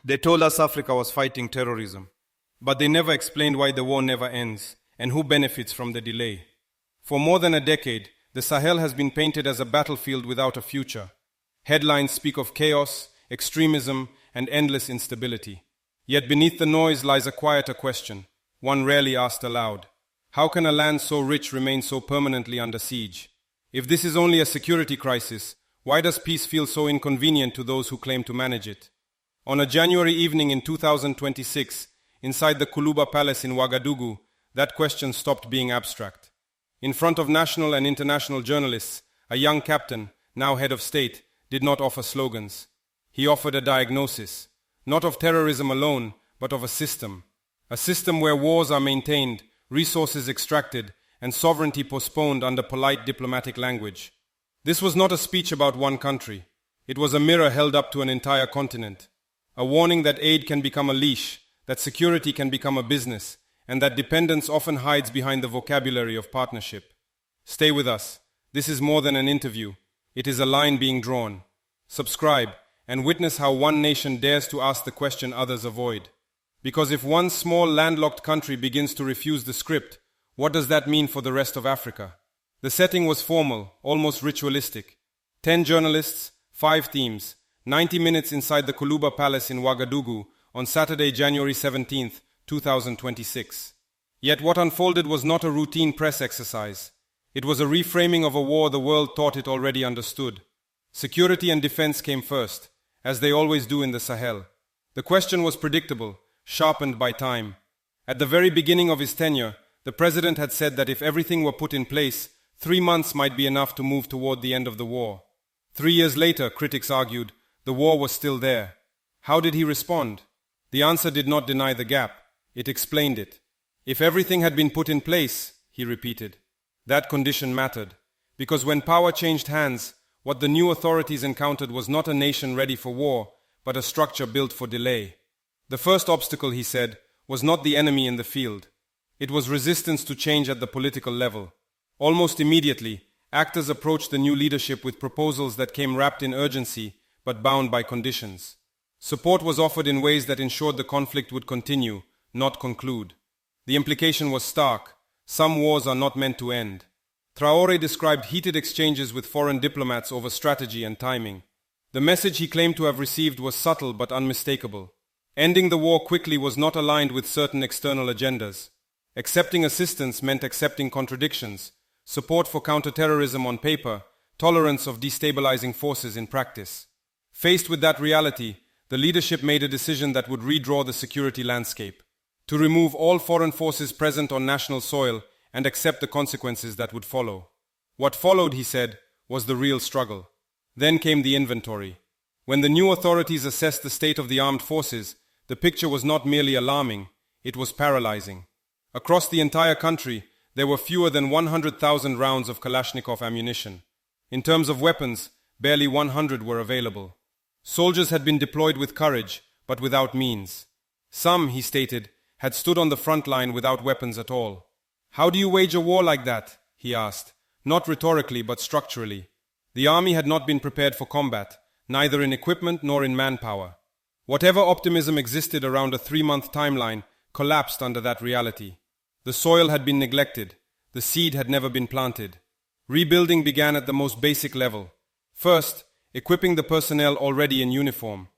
They told us Africa was fighting terrorism, but they never explained why the war never ends and who benefits from the delay. For more than a decade, the Sahel has been painted as a battlefield without a future. Headlines speak of chaos, extremism, and endless instability. Yet beneath the noise lies a quieter question, one rarely asked aloud. How can a land so rich remain so permanently under siege? If this is only a security crisis, why does peace feel so inconvenient to those who claim to manage it? On a January evening in 2026, inside the Kuluba Palace in Ouagadougou, that question stopped being abstract. In front of national and international journalists, a young captain, now head of state, did not offer slogans. He offered a diagnosis, not of terrorism alone, but of a system where wars are maintained, resources extracted, and sovereignty postponed under polite diplomatic language. This was not a speech about one country. It was a mirror held up to an entire continent. A warning that aid can become a leash, that security can become a business, and that dependence often hides behind the vocabulary of partnership. Stay with us. This is more than an interview. It is a line being drawn. Subscribe and witness how one nation dares to ask the question others avoid. Because if one small landlocked country begins to refuse the script, what does that mean for the rest of Africa? The setting was formal, almost ritualistic. 10 journalists, 5 themes, 90 minutes inside the Kuluba Palace in Ouagadougou on Saturday, January 17, 2026. Yet what unfolded was not a routine press exercise. It was a reframing of a war the world thought it already understood. Security and defense came first, as they always do in the Sahel. The question was predictable, sharpened by time. At the very beginning of his tenure, the president had said that if everything were put in place, 3 months might be enough to move toward the end of the war. 3 years later, critics argued, the war was still there. How did he respond? The answer did not deny the gap. It explained it. If everything had been put in place, he repeated, that condition mattered. Because when power changed hands, what the new authorities encountered was not a nation ready for war, but a structure built for delay. The first obstacle, he said, was not the enemy in the field. It was resistance to change at the political level. Almost immediately, actors approached the new leadership with proposals that came wrapped in urgency, but bound by conditions. Support was offered in ways that ensured the conflict would continue, not conclude. The implication was stark. Some wars are not meant to end. Traoré described heated exchanges with foreign diplomats over strategy and timing. The message he claimed to have received was subtle but unmistakable. Ending the war quickly was not aligned with certain external agendas. Accepting assistance meant accepting contradictions, support for counterterrorism on paper, tolerance of destabilizing forces in practice. Faced with that reality, the leadership made a decision that would redraw the security landscape, to remove all foreign forces present on national soil and accept the consequences that would follow. What followed, he said, was the real struggle. Then came the inventory. When the new authorities assessed the state of the armed forces, the picture was not merely alarming, it was paralyzing. Across the entire country, there were fewer than 100,000 rounds of Kalashnikov ammunition. In terms of weapons, barely 100 were available. Soldiers had been deployed with courage, but without means. Some, he stated, had stood on the front line without weapons at all. How do you wage a war like that? He asked, not rhetorically but structurally. The army had not been prepared for combat, neither in equipment nor in manpower. Whatever optimism existed around a 3-month timeline collapsed under that reality. The soil had been neglected. The seed had never been planted. Rebuilding began at the most basic level. First, equipping the personnel already in uniform.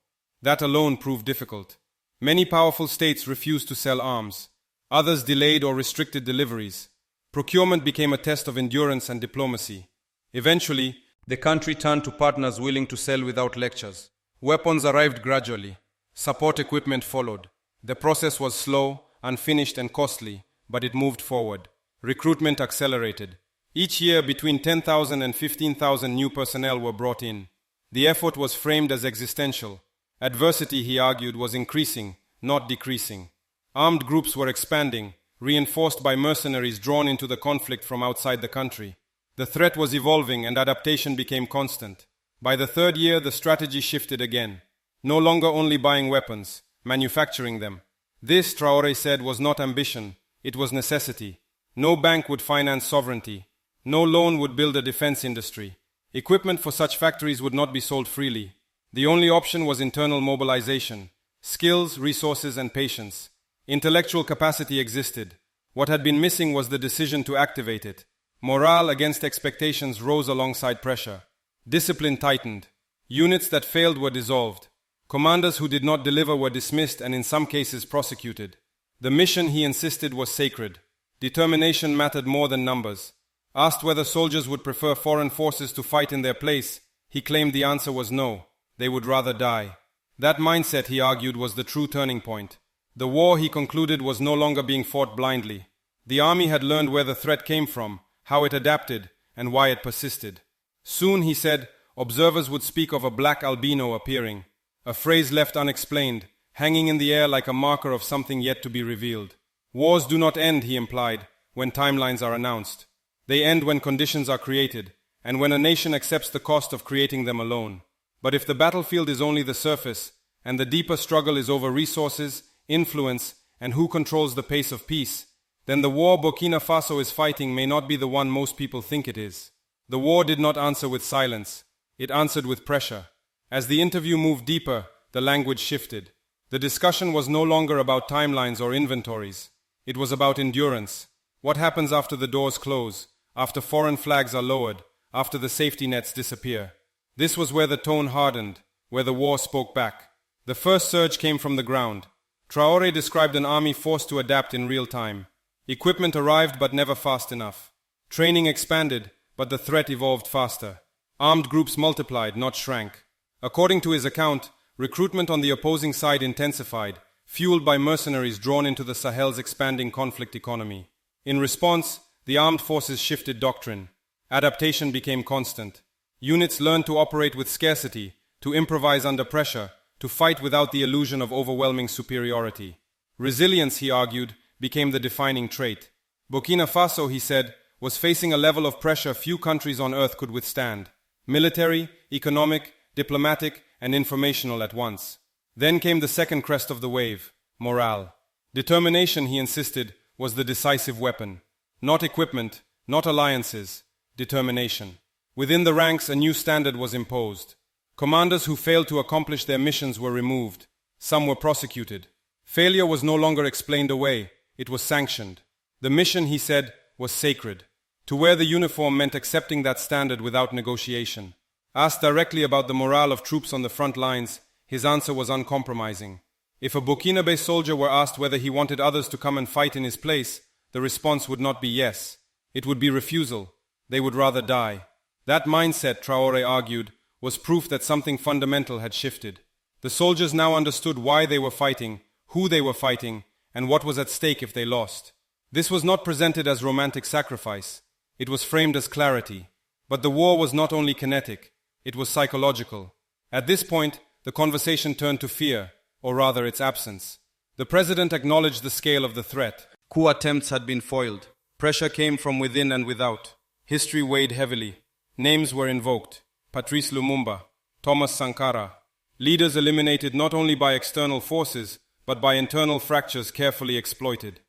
That alone proved difficult. Many powerful states refused to sell arms. Others delayed or restricted deliveries. Procurement became a test of endurance and diplomacy. Eventually, the country turned to partners willing to sell without lectures. Weapons arrived gradually. Support equipment followed. The process was slow, unfinished and costly, but it moved forward. Recruitment accelerated. Each year, between 10,000 and 15,000 new personnel were brought in. The effort was framed as existential. Adversity, he argued, was increasing, not decreasing. Armed groups were expanding, reinforced by mercenaries drawn into the conflict from outside the country. The threat was evolving and adaptation became constant. By the 3rd year, the strategy shifted again. No longer only buying weapons, manufacturing them. This, Traoré said, was not ambition, it was necessity. No bank would finance sovereignty. No loan would build a defense industry. Equipment for such factories would not be sold freely. The only option was internal mobilization, Skills, resources, and patience. Intellectual capacity existed. What had been missing was the decision to activate it. Morale against expectations rose alongside pressure. Discipline tightened. Units that failed were dissolved. Commanders who did not deliver were dismissed and in some cases prosecuted. The mission, he insisted, was sacred. Determination mattered more than numbers. Asked whether soldiers would prefer foreign forces to fight in their place, he claimed the answer was no. They would rather die. That mindset, he argued, was the true turning point. The war, he concluded, was no longer being fought blindly. The army had learned where the threat came from, how it adapted, and why it persisted. Soon, he said, observers would speak of a black albino appearing, a phrase left unexplained, hanging in the air like a marker of something yet to be revealed. Wars do not end, he implied, when timelines are announced. They end when conditions are created, and when a nation accepts the cost of creating them alone. But if the battlefield is only the surface, and the deeper struggle is over resources, influence, and who controls the pace of peace, then the war Burkina Faso is fighting may not be the one most people think it is. The war did not answer with silence. It answered with pressure. As the interview moved deeper, the language shifted. The discussion was no longer about timelines or inventories. It was about endurance. What happens after the doors close, after foreign flags are lowered, after the safety nets disappear? This was where the tone hardened, where the war spoke back. The first surge came from the ground. Traoré described an army forced to adapt in real time. Equipment arrived but never fast enough. Training expanded, but the threat evolved faster. Armed groups multiplied, not shrank. According to his account, recruitment on the opposing side intensified, fueled by mercenaries drawn into the Sahel's expanding conflict economy. In response, the armed forces shifted doctrine. Adaptation became constant. Units learned to operate with scarcity, to improvise under pressure, to fight without the illusion of overwhelming superiority. Resilience, he argued, became the defining trait. Burkina Faso, he said, was facing a level of pressure few countries on earth could withstand. Military, economic, diplomatic, and informational at once. Then came the second crest of the wave, morale. Determination, he insisted, was the decisive weapon. Not equipment, not alliances, determination. Within the ranks, a new standard was imposed. Commanders who failed to accomplish their missions were removed. Some were prosecuted. Failure was no longer explained away. It was sanctioned. The mission, he said, was sacred. To wear the uniform meant accepting that standard without negotiation. Asked directly about the morale of troops on the front lines, his answer was uncompromising. If a Burkinabe soldier were asked whether he wanted others to come and fight in his place, the response would not be yes. It would be refusal. They would rather die. That mindset, Traoré argued, was proof that something fundamental had shifted. The soldiers now understood why they were fighting, who they were fighting, and what was at stake if they lost. This was not presented as romantic sacrifice. It was framed as clarity. But the war was not only kinetic, it was psychological. At this point, the conversation turned to fear, or rather its absence. The president acknowledged the scale of the threat. Coup attempts had been foiled. Pressure came from within and without. History weighed heavily. Names were invoked. Patrice Lumumba, Thomas Sankara. Leaders eliminated not only by external forces, but by internal fractures carefully exploited.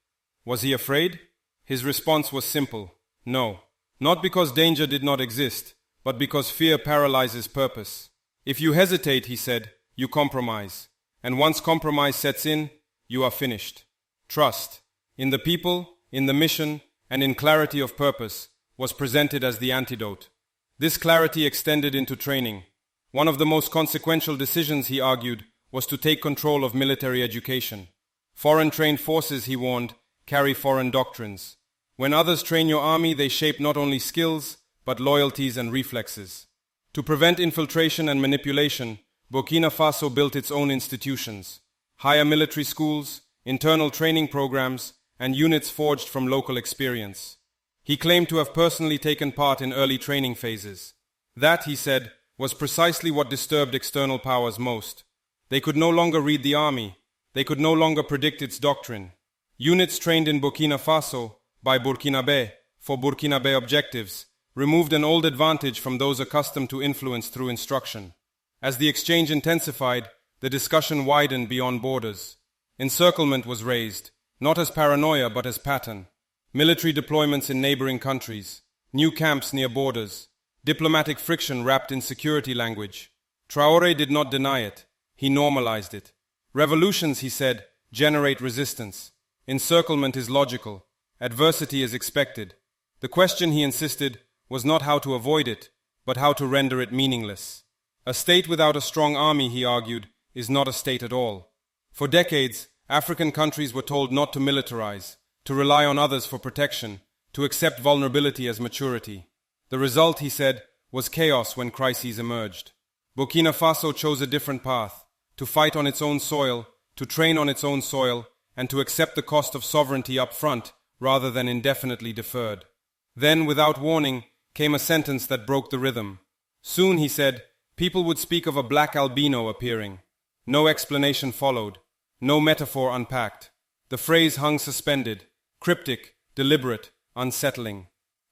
Was he afraid? His response was simple. No. Not because danger did not exist, but because fear paralyzes purpose. If you hesitate, he said, you compromise. And once compromise sets in, you are finished. Trust, in the people, in the mission, and in clarity of purpose, was presented as the antidote. This clarity extended into training. One of the most consequential decisions, he argued, was to take control of military education. Foreign-trained forces, he warned, carry foreign doctrines. When others train your army, they shape not only skills, but loyalties and reflexes. To prevent infiltration and manipulation, Burkina Faso built its own institutions, higher military schools, internal training programs, and units forged from local experience. He claimed to have personally taken part in early training phases. That, he said, was precisely what disturbed external powers most. They could no longer read the army. They could no longer predict its doctrine. Units trained in Burkina Faso, by Burkinabe, for Burkinabe objectives, removed an old advantage from those accustomed to influence through instruction. As the exchange intensified, the discussion widened beyond borders. Encirclement was raised, not as paranoia but as pattern. Military deployments in neighboring countries, new camps near borders, diplomatic friction wrapped in security language. Traoré did not deny it. He normalized it. Revolutions, he said, generate resistance. Encirclement is logical. Adversity is expected. The question, he insisted, was not how to avoid it, but how to render it meaningless. A state without a strong army, he argued, is not a state at all. For decades, African countries were told not to militarize, to rely on others for protection, to accept vulnerability as maturity. The result, he said, was chaos when crises emerged. Burkina Faso chose a different path, to fight on its own soil, to train on its own soil, and to accept the cost of sovereignty up front rather than indefinitely deferred. Then, without warning, came a sentence that broke the rhythm. Soon, he said, people would speak of a black albino appearing. No explanation followed, no metaphor unpacked. The phrase hung suspended, cryptic, deliberate, unsettling.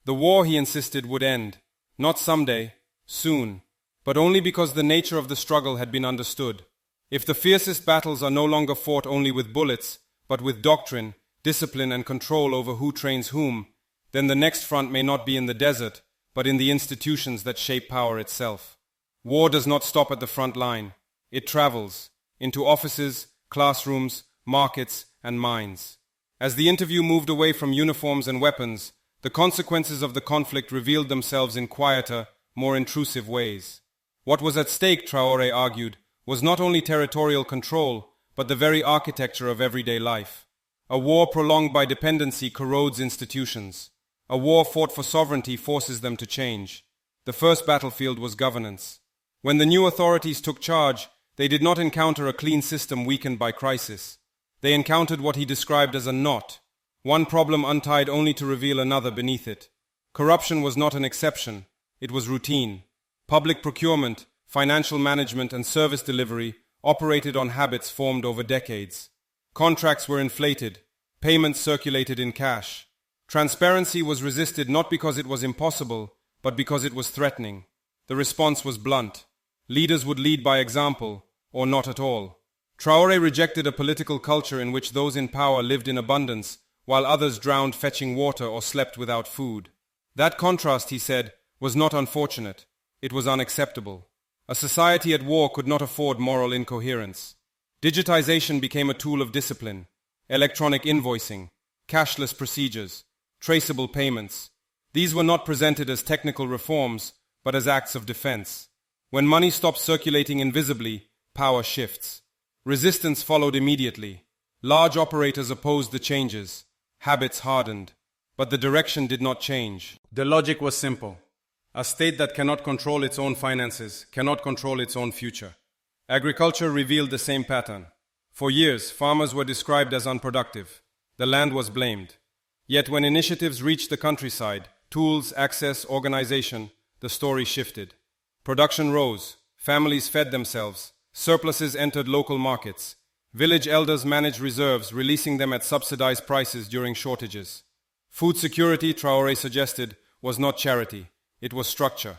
The war, he insisted, would end, not someday, soon, but only because the nature of the struggle had been understood. If the fiercest battles are no longer fought only with bullets, but with doctrine, discipline, and control over who trains whom, then the next front may not be in the desert, but in the institutions that shape power itself. War does not stop at the front line. It travels into offices, classrooms, markets, and mines. As the interview moved away from uniforms and weapons, the consequences of the conflict revealed themselves in quieter, more intrusive ways. What was at stake, Traoré argued, was not only territorial control, but the very architecture of everyday life. A war prolonged by dependency corrodes institutions. A war fought for sovereignty forces them to change. The first battlefield was governance. When the new authorities took charge, they did not encounter a clean system weakened by crisis. They encountered what he described as a knot, one problem untied only to reveal another beneath it. Corruption was not an exception, it was routine. Public procurement, financial management, and service delivery operated on habits formed over decades. Contracts were inflated, payments circulated in cash. Transparency was resisted not because it was impossible, but because it was threatening. The response was blunt. Leaders would lead by example, or not at all. Traoré rejected a political culture in which those in power lived in abundance, while others drowned fetching water or slept without food. That contrast, he said, was not unfortunate. It was unacceptable. A society at war could not afford moral incoherence. Digitization became a tool of discipline. Electronic invoicing, cashless procedures, traceable payments. These were not presented as technical reforms, but as acts of defense. When money stops circulating invisibly, power shifts. Resistance followed immediately. Large operators opposed the changes. Habits hardened. But the direction did not change. The logic was simple. A state that cannot control its own finances cannot control its own future. Agriculture revealed the same pattern. For years, farmers were described as unproductive. The land was blamed. Yet when initiatives reached the countryside, tools, access, organization, the story shifted. Production rose, families fed themselves, surpluses entered local markets. Village elders managed reserves, releasing them at subsidized prices during shortages. Food security, Traoré suggested, was not charity, it was structure.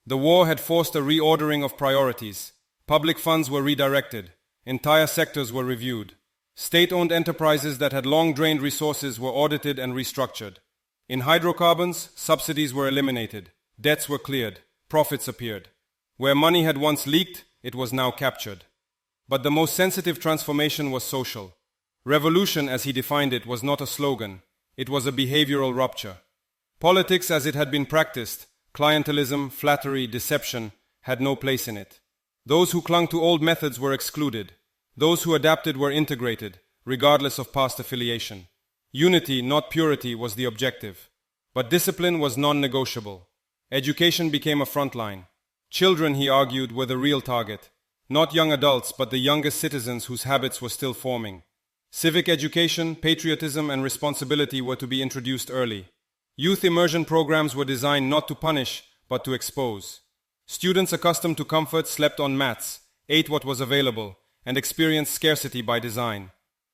The war had forced a reordering of priorities. Public funds were redirected, entire sectors were reviewed. State-owned enterprises that had long drained resources were audited and restructured. In hydrocarbons, subsidies were eliminated, debts were cleared, profits appeared. Where money had once leaked, it was now captured. But the most sensitive transformation was social. Revolution, as he defined it, was not a slogan. It was a behavioral rupture. Politics as it had been practiced, clientelism, flattery, deception, had no place in it. Those who clung to old methods were excluded. Those who adapted were integrated, regardless of past affiliation. Unity, not purity, was the objective. But discipline was non-negotiable. Education became a front line. Children, he argued, were the real target. Not young adults, but the youngest citizens whose habits were still forming. Civic education, patriotism, and responsibility were to be introduced early. Youth immersion programs were designed not to punish, but to expose. Students accustomed to comfort slept on mats, ate what was available, and experienced scarcity by design.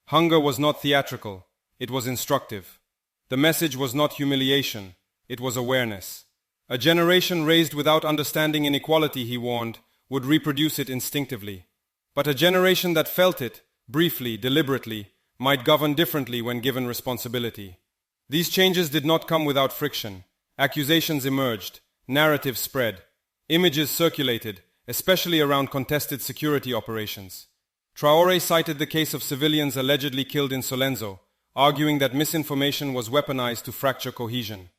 Hunger was not theatrical, it was instructive. The message was not humiliation, it was awareness. A generation raised without understanding inequality, he warned, would reproduce it instinctively. But a generation that felt it, briefly, deliberately, might govern differently when given responsibility. These changes did not come without friction. Accusations emerged, narratives spread, images circulated, especially around contested security operations. Traoré cited the case of civilians allegedly killed in Solenzo, arguing that misinformation was weaponized to fracture cohesion.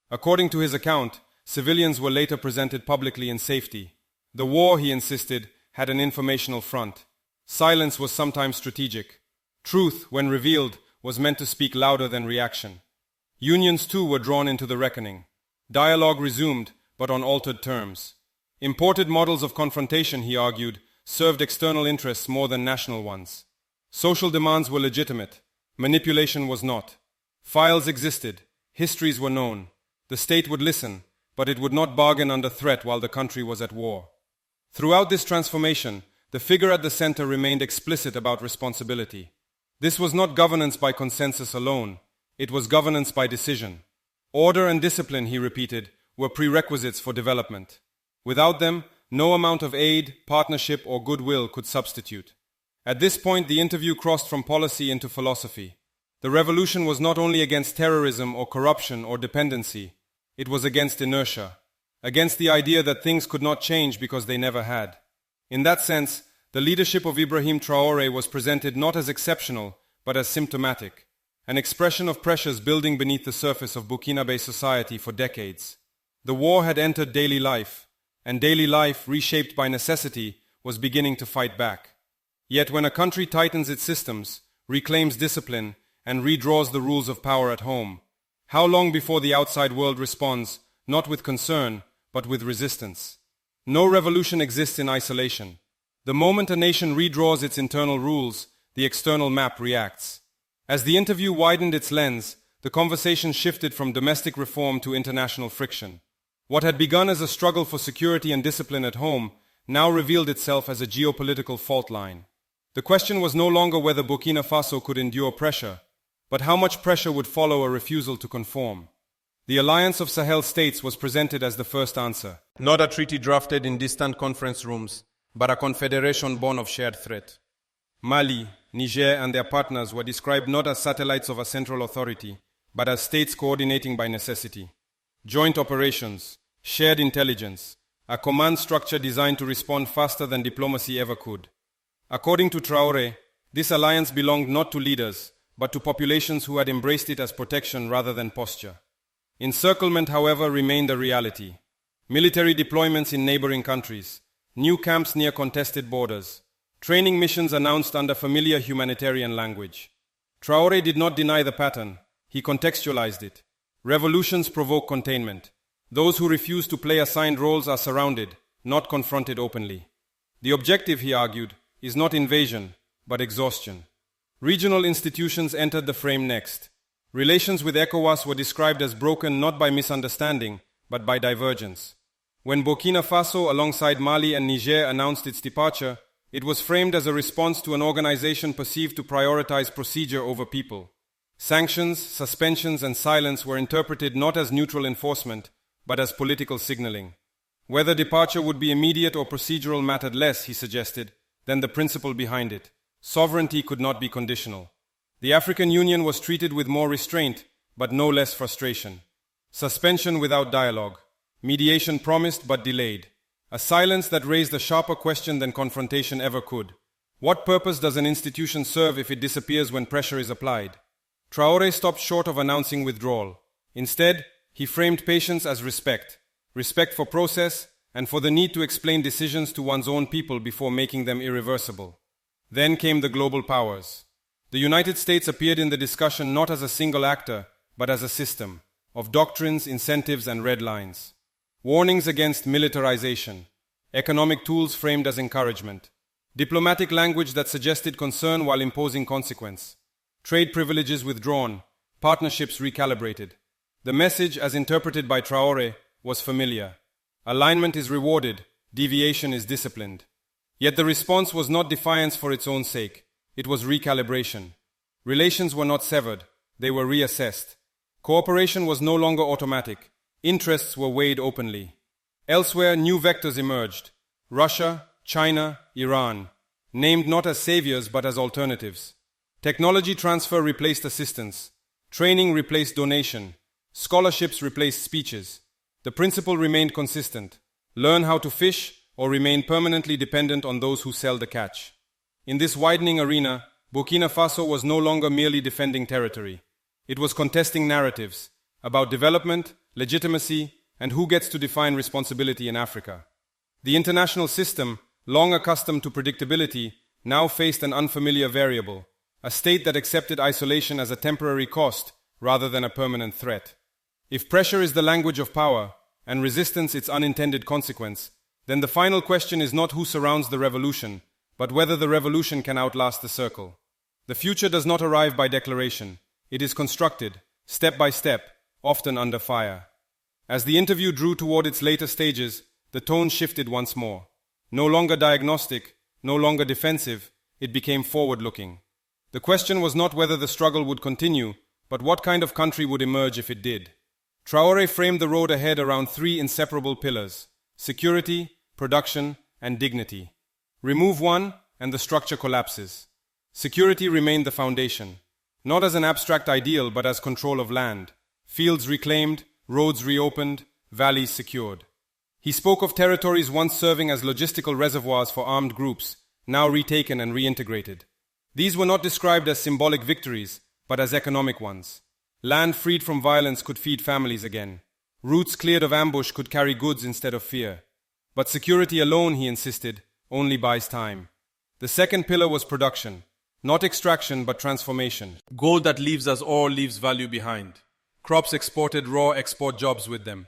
According to his account, civilians were later presented publicly in safety. The war, he insisted, had an informational front. Silence was sometimes strategic. Truth, when revealed, was meant to speak louder than reaction. Unions too were drawn into the reckoning. Dialogue resumed, but on altered terms. Imported models of confrontation, he argued, served external interests more than national ones. Social demands were legitimate. Manipulation was not. Files existed. Histories were known. The state would listen, but it would not bargain under threat while the country was at war. Throughout this transformation, the figure at the center remained explicit about responsibility. This was not governance by consensus alone. It was governance by decision. Order and discipline, he repeated, were prerequisites for development. Without them, no amount of aid, partnership, or goodwill could substitute. At this point, the interview crossed from policy into philosophy. The revolution was not only against terrorism or corruption or dependency, it was against inertia, against the idea that things could not change because they never had. In that sense, the leadership of Ibrahim Traoré was presented not as exceptional, but as symptomatic, an expression of pressures building beneath the surface of Burkinabe society for decades. The war had entered daily life, and daily life, reshaped by necessity, was beginning to fight back. Yet when a country tightens its systems, reclaims discipline, and redraws the rules of power at home, how long before the outside world responds, not with concern, but with resistance? No revolution exists in isolation. The moment a nation redraws its internal rules, the external map reacts. As the interview widened its lens, the conversation shifted from domestic reform to international friction. What had begun as a struggle for security and discipline at home now revealed itself as a geopolitical fault line. The question was no longer whether Burkina Faso could endure pressure, but how much pressure would follow a refusal to conform. The alliance of Sahel states was presented as the first answer. Not a treaty drafted in distant conference rooms, but a confederation born of shared threat. Mali, Niger, and their partners were described not as satellites of a central authority, but as states coordinating by necessity. Joint operations, shared intelligence, a command structure designed to respond faster than diplomacy ever could. According to Traoré, this alliance belonged not to leaders, but to populations who had embraced it as protection rather than posture. Encirclement, however, remained a reality. Military deployments in neighboring countries, new camps near contested borders, training missions announced under familiar humanitarian language. Traoré did not deny the pattern, he contextualized it. Revolutions provoke containment. Those who refuse to play assigned roles are surrounded, not confronted openly. The objective, he argued, is not invasion, but exhaustion. Regional institutions entered the frame next. Relations with ECOWAS were described as broken not by misunderstanding, but by divergence. When Burkina Faso, alongside Mali and Niger, announced its departure, it was framed as a response to an organization perceived to prioritize procedure over people. Sanctions, suspensions, and silence were interpreted not as neutral enforcement, but as political signaling. Whether departure would be immediate or procedural mattered less, he suggested, than the principle behind it. Sovereignty could not be conditional. The African Union was treated with more restraint, but no less frustration. Suspension without dialogue. Mediation promised but delayed. A silence that raised a sharper question than confrontation ever could. What purpose does an institution serve if it disappears when pressure is applied? Traoré stopped short of announcing withdrawal. Instead, he framed patience as respect. Respect for process, and for the need to explain decisions to one's own people before making them irreversible. Then came the global powers. The United States appeared in the discussion not as a single actor, but as a system of doctrines, incentives, and red lines. Warnings against militarization, economic tools framed as encouragement, diplomatic language that suggested concern while imposing consequence, trade privileges withdrawn, partnerships recalibrated. The message, as interpreted by Traoré, was familiar. Alignment is rewarded, deviation is disciplined. Yet the response was not defiance for its own sake. It was recalibration. Relations were not severed, they were reassessed. Cooperation was no longer automatic. Interests were weighed openly. Elsewhere, new vectors emerged. Russia, China, Iran, named not as saviors but as alternatives. Technology transfer replaced assistance. Training replaced donation. Scholarships replaced speeches. The principle remained consistent. Learn how to fish or remain permanently dependent on those who sell the catch. In this widening arena, Burkina Faso was no longer merely defending territory. It was contesting narratives about development, legitimacy, and who gets to define responsibility in Africa. The international system, long accustomed to predictability, now faced an unfamiliar variable, a state that accepted isolation as a temporary cost rather than a permanent threat. If pressure is the language of power, and resistance its unintended consequence, then the final question is not who surrounds the revolution, but whether the revolution can outlast the circle. The future does not arrive by declaration. It is constructed, step by step, often under fire. As the interview drew toward its later stages, the tone shifted once more. No longer diagnostic, no longer defensive, it became forward-looking. The question was not whether the struggle would continue, but what kind of country would emerge if it did. Traoré framed the road ahead around three inseparable pillars: security, production, and dignity. Remove one, and the structure collapses. Security remained the foundation, not as an abstract ideal, but as control of land. Fields reclaimed, roads reopened, valleys secured. He spoke of territories once serving as logistical reservoirs for armed groups, now retaken and reintegrated. These were not described as symbolic victories, but as economic ones. Land freed from violence could feed families again. Routes cleared of ambush could carry goods instead of fear. But security alone, he insisted, only buys time. The second pillar was production. Not extraction, but transformation. Gold that leaves us ore leaves value behind. Crops exported raw export jobs with them.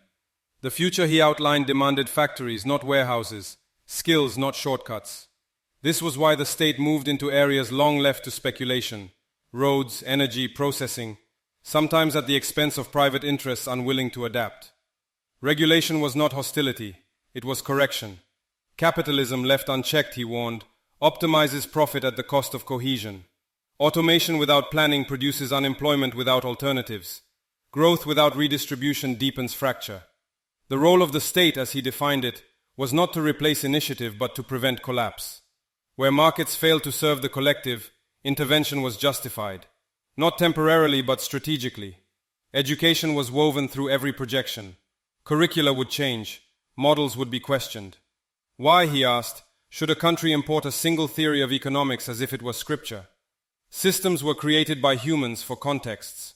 The future he outlined demanded factories, not warehouses, skills, not shortcuts. This was why the state moved into areas long left to speculation: roads, energy, processing, sometimes at the expense of private interests unwilling to adapt. Regulation was not hostility, it was correction. Capitalism left unchecked, he warned, optimizes profit at the cost of cohesion. Automation without planning produces unemployment without alternatives. Growth without redistribution deepens fracture. The role of the state, as he defined it, was not to replace initiative but to prevent collapse. Where markets failed to serve the collective, intervention was justified. Not temporarily but strategically. Education was woven through every projection. Curricula would change. Models would be questioned. Why, he asked, should a country import a single theory of economics as if it was scripture? Systems were created by humans for contexts.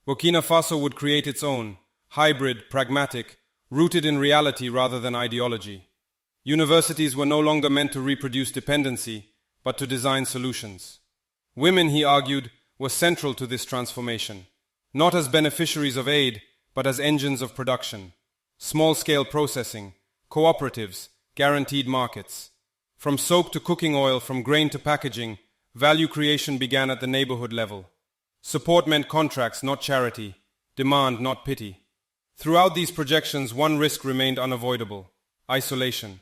Burkina Faso would create its own, hybrid, pragmatic, rooted in reality rather than ideology. Universities were no longer meant to reproduce dependency, but to design solutions. Women, he argued, were central to this transformation, not as beneficiaries of aid, but as engines of production. Small-scale processing, cooperatives, guaranteed markets. From soap to cooking oil, from grain to packaging, value creation began at the neighborhood level. Support meant contracts, not charity. Demand, not pity. Throughout these projections, one risk remained unavoidable: isolation.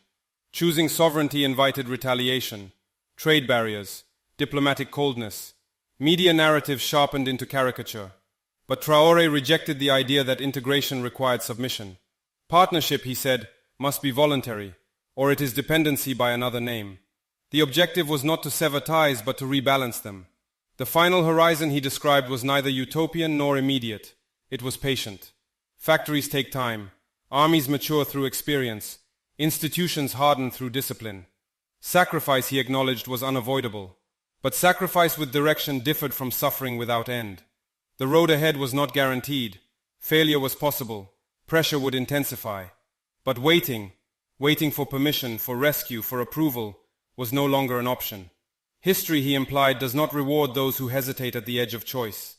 Choosing sovereignty invited retaliation, trade barriers, diplomatic coldness. Media narratives sharpened into caricature. But Traoré rejected the idea that integration required submission. Partnership, he said, must be voluntary, or it is dependency by another name. The objective was not to sever ties, but to rebalance them. The final horizon he described was neither utopian nor immediate. It was patient. Factories take time. Armies mature through experience. Institutions harden through discipline. Sacrifice, he acknowledged, was unavoidable. But sacrifice with direction differed from suffering without end. The road ahead was not guaranteed. Failure was possible. Pressure would intensify. But waiting for permission, for rescue, for approval, was no longer an option. History, he implied, does not reward those who hesitate at the edge of choice.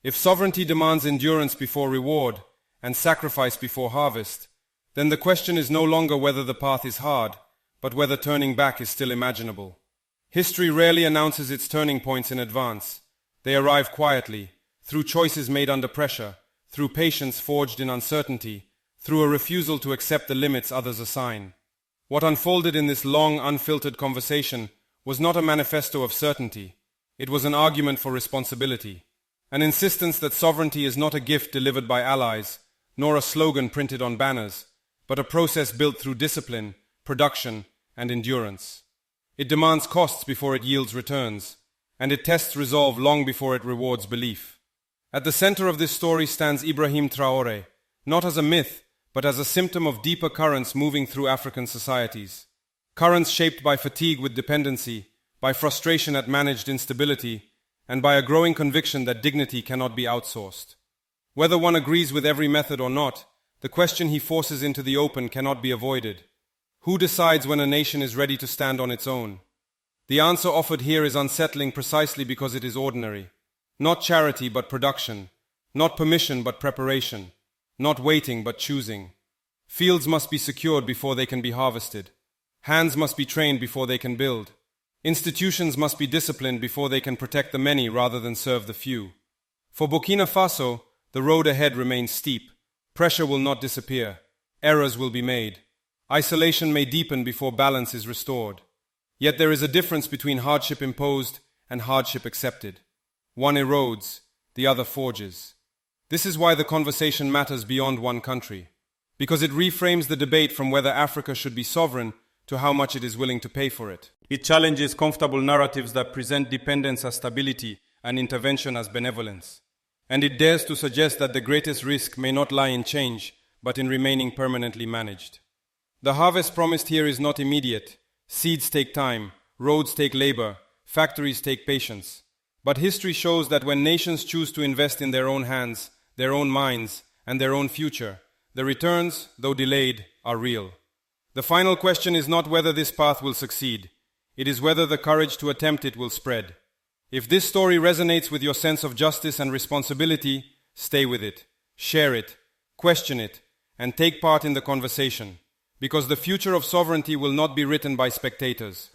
If sovereignty demands endurance before reward, and sacrifice before harvest, then the question is no longer whether the path is hard, but whether turning back is still imaginable. History rarely announces its turning points in advance. They arrive quietly, through choices made under pressure, through patience forged in uncertainty, through a refusal to accept the limits others assign. What unfolded in this long, unfiltered conversation was not a manifesto of certainty. It was an argument for responsibility, an insistence that sovereignty is not a gift delivered by allies, nor a slogan printed on banners, but a process built through discipline, production, and endurance. It demands costs before it yields returns, and it tests resolve long before it rewards belief. At the center of this story stands Ibrahim Traoré, not as a myth, but as a symptom of deeper currents moving through African societies. Currents shaped by fatigue with dependency, by frustration at managed instability, and by a growing conviction that dignity cannot be outsourced. Whether one agrees with every method or not, the question he forces into the open cannot be avoided. Who decides when a nation is ready to stand on its own? The answer offered here is unsettling precisely because it is ordinary. Not charity but production, not permission but preparation, not waiting but choosing. Fields must be secured before they can be harvested. Hands must be trained before they can build. Institutions must be disciplined before they can protect the many rather than serve the few. For Burkina Faso, the road ahead remains steep. Pressure will not disappear. Errors will be made. Isolation may deepen before balance is restored. Yet there is a difference between hardship imposed and hardship accepted. One erodes, the other forges. This is why the conversation matters beyond one country, because it reframes the debate from whether Africa should be sovereign to how much it is willing to pay for it. It challenges comfortable narratives that present dependence as stability and intervention as benevolence. And it dares to suggest that the greatest risk may not lie in change, but in remaining permanently managed. The harvest promised here is not immediate. Seeds take time, roads take labor, factories take patience. But history shows that when nations choose to invest in their own hands, their own minds, and their own future, the returns, though delayed, are real. The final question is not whether this path will succeed. It is whether the courage to attempt it will spread. If this story resonates with your sense of justice and responsibility, stay with it, share it, question it, and take part in the conversation, because the future of sovereignty will not be written by spectators.